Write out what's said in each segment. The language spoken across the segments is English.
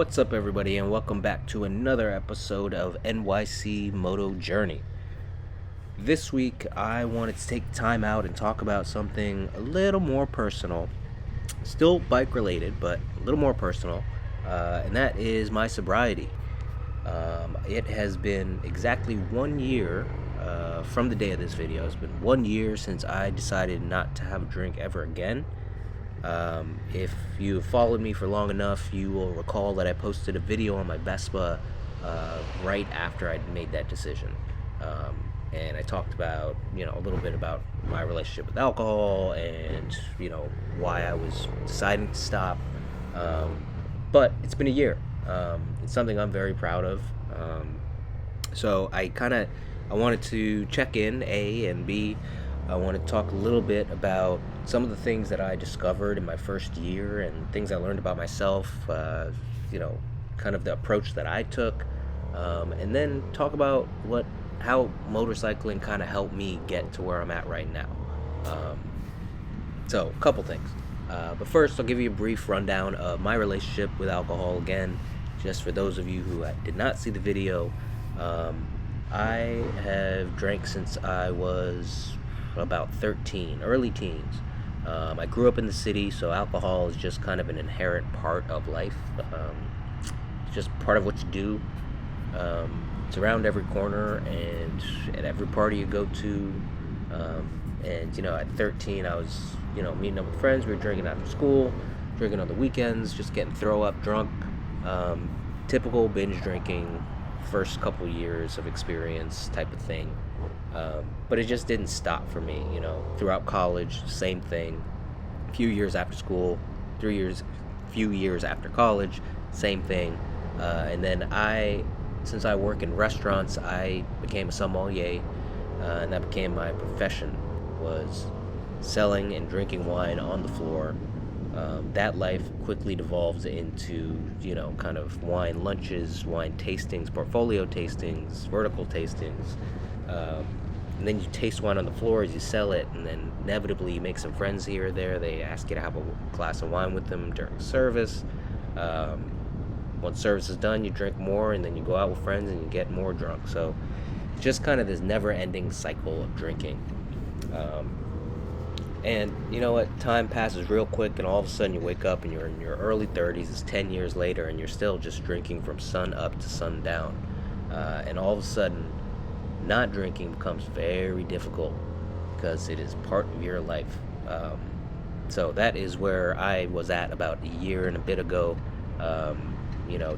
What's up, everybody, and welcome back to another episode of NYC Moto Journey. This week, I wanted to take time out and talk about something a little more personal, still bike related, but a little more personal, and that is my sobriety. It has been exactly 1 year from the day of this video. It's been 1 year since I decided not to have a drink ever again. If you've followed me for long enough, you will recall that I posted a video on my Vespa right after I'd made that decision. And I talked about, a little bit about my relationship with alcohol and, why I was deciding to stop. But it's been a year. It's something I'm very proud of. So I wanted to check in, A, and B, I want to talk a little bit about some of the things that I discovered in my first year and things I learned about myself, kind of the approach that I took, and then talk about how motorcycling kind of helped me get to where I'm at right now. So, a couple things. But first, I'll give you a brief rundown of my relationship with alcohol again, just for those of you who did not see the video. I have drank since I was about 13, early teens. I grew up in the city, so alcohol is just kind of an inherent part of life. It's just part of what you do. It's around every corner and at every party you go to. And at 13, I was, meeting up with friends. We were drinking after school, drinking on the weekends, just getting throw up drunk. Typical binge drinking, first couple years of experience type of thing. But it just didn't stop for me, throughout college, same thing. A few years after school, few years after college, same thing. And then since I work in restaurants, I became a sommelier, and that became my profession, was selling and drinking wine on the floor. That life quickly devolves into, kind of wine lunches, wine tastings, portfolio tastings, vertical tastings. And then you taste wine on the floor as you sell it, and then inevitably you make some friends here or there. They ask you to have a glass of wine with them during service. Once service is done, you drink more, and then you go out with friends and you get more drunk. So it's just kind of this never-ending cycle of drinking. And you know what? Time passes real quick, and all of a sudden you wake up and you're in your early 30s. It's 10 years later, and you're still just drinking from sun up to sundown. And all of a sudden, not drinking becomes very difficult because it is part of your life. So that is where I was at about a year and a bit ago,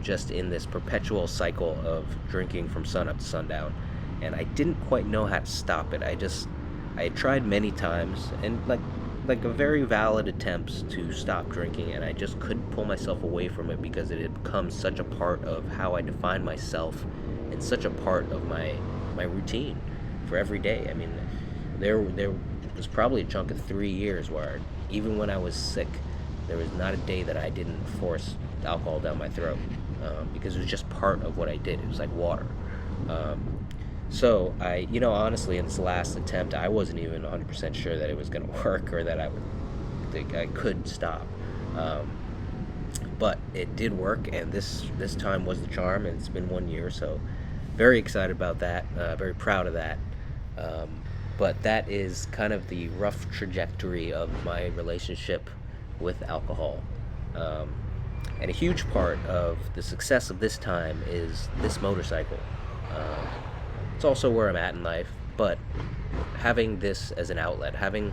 just in this perpetual cycle of drinking from sun up to sundown. And I didn't quite know how to stop it. I had tried many times, and like a very valid attempts to stop drinking, and I just couldn't pull myself away from it because it had become such a part of how I define myself and such a part of my routine for every day. I mean, there was probably a chunk of 3 years where even when I was sick, there was not a day that I didn't force alcohol down my throat, because it was just part of what I did. It was like water. So I, honestly, in this last attempt, I wasn't even 100% sure that it was going to work or that I could stop. But it did work, and this time was the charm, and it's been 1 year, so very excited about that, very proud of that. But that is kind of the rough trajectory of my relationship with alcohol. And a huge part of the success of this time is this motorcycle. It's also where I'm at in life, but having this as an outlet, having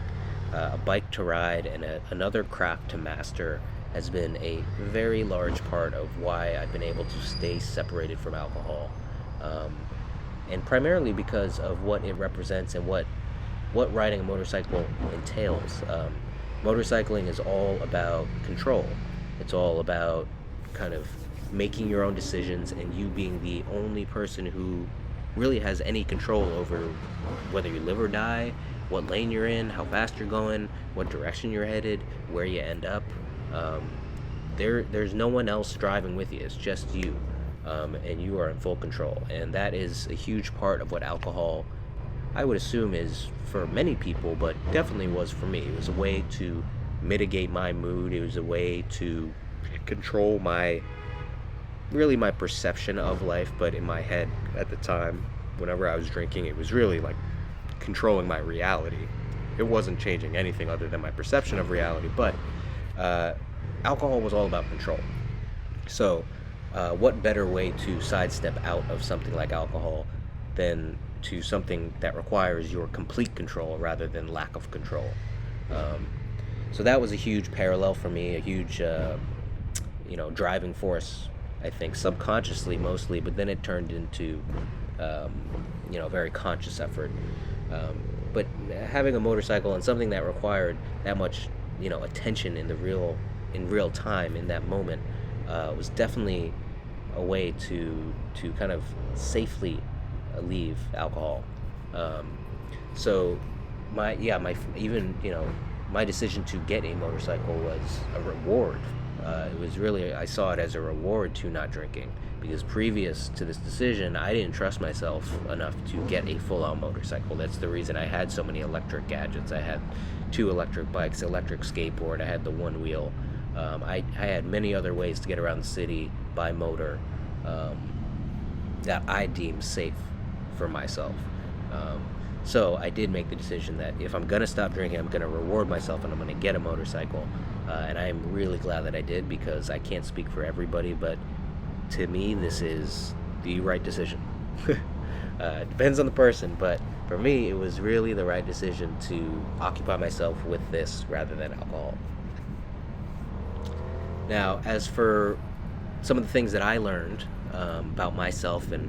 a bike to ride and another craft to master has been a very large part of why I've been able to stay separated from alcohol. And primarily because of what it represents and what riding a motorcycle entails. Motorcycling is all about control. It's all about kind of making your own decisions and you being the only person who really has any control over whether you live or die, what lane you're in, how fast you're going, what direction you're headed, where you end up. There's no one else driving with you. It's just you, and you are in full control. And that is a huge part of what alcohol, I would assume, is for many people, but definitely was for me. It was a way to mitigate my mood. It was a way to control my really my perception of life, but in my head at the time, whenever I was drinking, it was really like controlling my reality. It wasn't changing anything other than my perception of reality, but uh, alcohol was all about control. So, what better way to sidestep out of something like alcohol than to something that requires your complete control rather than lack of control? Um, so that was a huge parallel for me, a huge, driving force. I think subconsciously mostly, but then it turned into, um, a very conscious effort. But having a motorcycle and something that required that much, attention in real time in that moment, was definitely a way to kind of safely leave alcohol. Um, so my even my decision to get a motorcycle was a reward. It was really, I saw it as a reward to not drinking, because previous to this decision I didn't trust myself enough to get a full-on motorcycle. That's the reason I had so many electric gadgets. I had 2 electric bikes, electric skateboard, I had the one wheel. I had many other ways to get around the city by motor, um, that I deemed safe for myself. Um, so I did make the decision that if I'm going to stop drinking, I'm going to reward myself and I'm going to get a motorcycle. And I am really glad that I did, because I can't speak for everybody, but to me, this is the right decision. Depends on the person, but for me, it was really the right decision to occupy myself with this rather than alcohol. Now, as for some of the things that I learned about myself, and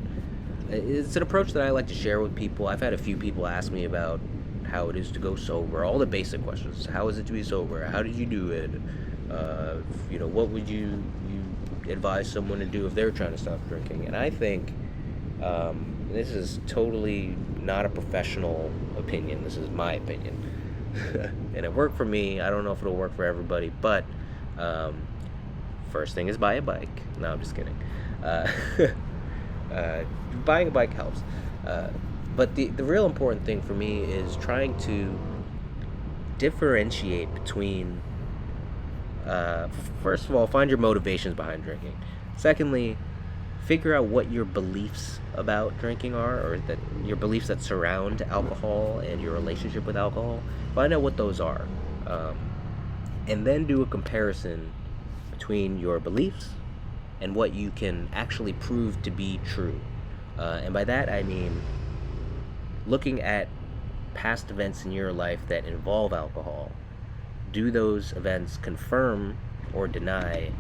it's an approach that I like to share with people. I've had a few people ask me about how it is to go sober, all the basic questions. How is it to be sober? How did you do it? What would you advise someone to do if they're trying to stop drinking? And I think this is totally not a professional opinion. This is my opinion. And it worked for me. I don't know if it'll work for everybody, but first thing is buy a bike. No, I'm just kidding. Buying a bike helps. But the real important thing for me is trying to differentiate between, first of all, find your motivations behind drinking. Secondly, figure out what your beliefs about drinking are, or that your beliefs that surround alcohol and your relationship with alcohol. Find out what those are. And then do a comparison between your beliefs and what you can actually prove to be true. And by that I mean looking at past events in your life that involve alcohol. Do those events confirm or deny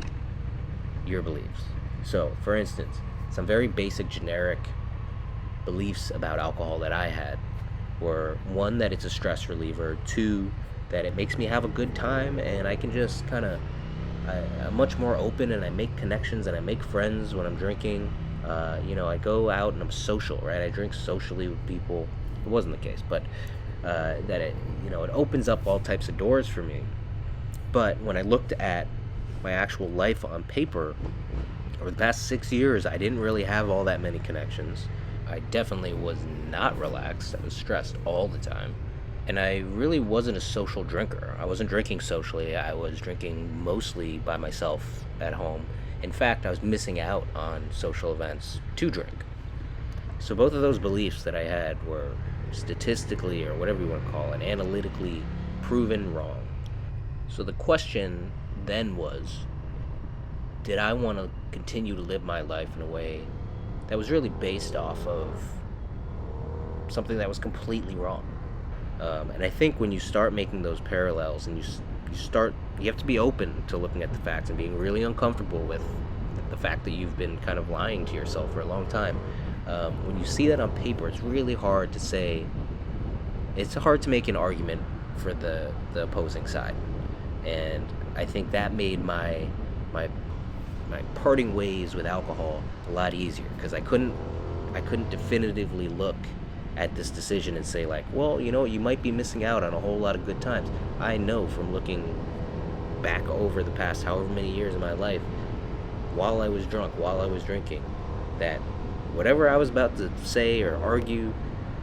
your beliefs? So, for instance, some very basic generic beliefs about alcohol that I had were: 1, that it's a stress reliever; 2, that it makes me have a good time and I can just kind of, I'm much more open and I make connections and I make friends when I'm drinking. I go out and I'm social, right? I drink socially with people. It wasn't the case, but that it opens up all types of doors for me. But when I looked at my actual life on paper, over the past 6 years, I didn't really have all that many connections. I definitely was not relaxed. I was stressed all the time. And I really wasn't a social drinker. I wasn't drinking socially. I was drinking mostly by myself at home. In fact, I was missing out on social events to drink. So both of those beliefs that I had were statistically, or whatever you want to call it, analytically proven wrong. So the question then was, did I want to continue to live my life in a way that was really based off of something that was completely wrong? And I think when you start making those parallels, and you have to be open to looking at the facts and being really uncomfortable with the fact that you've been kind of lying to yourself for a long time. When you see that on paper, it's really hard to say, it's hard to make an argument for the opposing side. And I think that made my parting ways with alcohol a lot easier, because I couldn't definitively look at this decision and say, like, well, you might be missing out on a whole lot of good times. I know from looking back over the past however many years of my life, while I was drunk, while I was drinking, that whatever I was about to say or argue,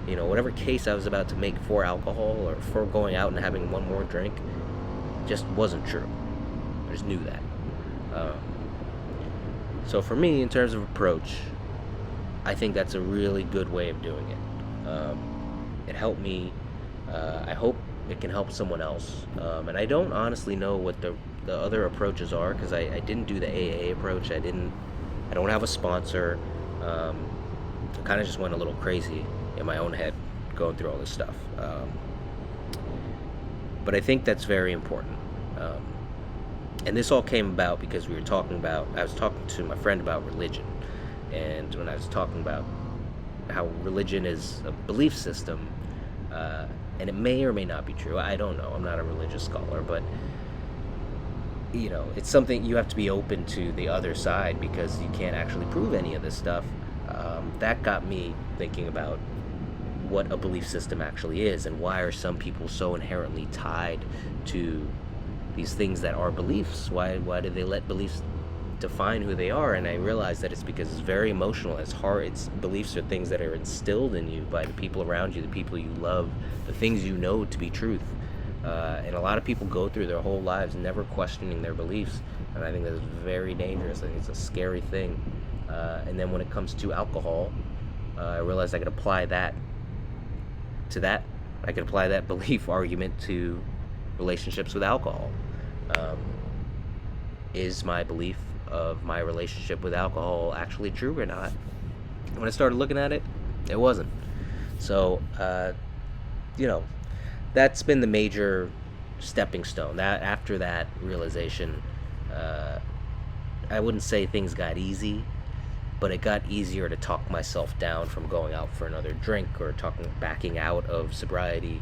whatever case I was about to make for alcohol or for going out and having one more drink, just wasn't true. I just knew that. So for me, in terms of approach, I think that's a really good way of doing it. It helped me. I hope it can help someone else. And I don't honestly know what the other approaches are, because I didn't do the AA approach. I don't have a sponsor. I kind of just went a little crazy in my own head going through all this stuff. But I think that's very important. And this all came about because I was talking to my friend about religion. And when I was talking about how religion is a belief system, and it may or may not be true, I don't know, I'm not a religious scholar, but it's something you have to be open to the other side, because you can't actually prove any of this stuff. That got me thinking about what a belief system actually is, and why are some people so inherently tied to these things that are beliefs. Why do they let beliefs define who they are? And I realized that it's because it's very emotional. It's hard. Beliefs are things that are instilled in you by the people around you, the people you love, the things you know to be truth. And a lot of people go through their whole lives never questioning their beliefs, and I think that's very dangerous. I think it's a scary thing. And then when it comes to alcohol, I realized I could apply that to that. I could apply that belief argument to relationships with alcohol. Is my belief of my relationship with alcohol actually true or not? When I started looking at it, it wasn't. So, that's been the major stepping stone. That after that realization, I wouldn't say things got easy, but it got easier to talk myself down from going out for another drink or backing out of sobriety.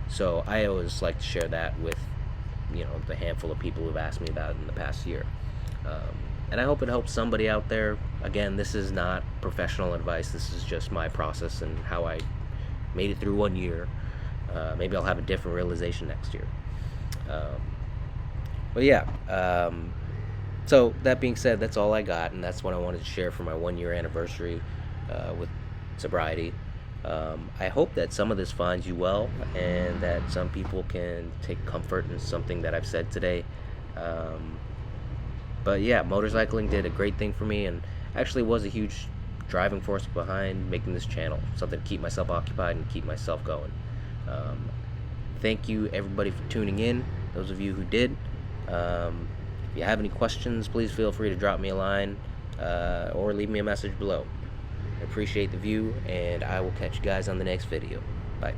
So I always like to share that with the handful of people who've asked me about it in the past year. And I hope it helps somebody out there. Again, this is not professional advice. This is just my process and how I made it through 1 year. Maybe I'll have a different realization next year. But yeah, so that being said, that's all I got, and that's what I wanted to share for my 1 year anniversary with sobriety. I hope that some of this finds you well, and that some people can take comfort in something that I've said today. But yeah, motorcycling did a great thing for me, and actually was a huge driving force behind making this channel, something to keep myself occupied and keep myself going. Thank you everybody for tuning in, those of you who did. If you have any questions, please feel free to drop me a line or leave me a message below. I appreciate the view, and I will catch you guys on the next video. Bye.